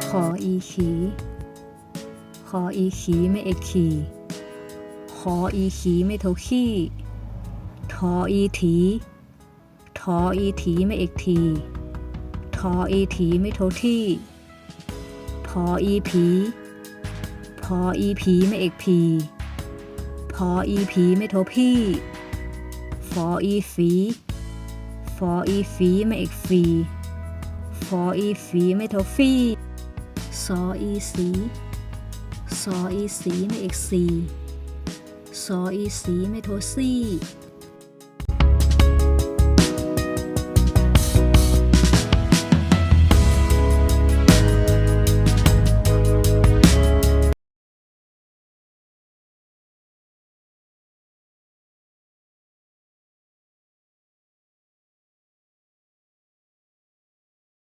ขออีขีขออีขีไม่เอกขีขออีขีไม่โทขี้ทออีถีทออีถีไม่เอกทีทออีถีไม่โทที่พออีผีพออีผีไม่เอกพีพออีผีไม่โทพี่ฟออีฝีฟออีฝีไม่เอกฟีฟออีฝีไม่โทฟี่ซออีสีซออีสีไม่เอกซีซออีสีไม่โทซี่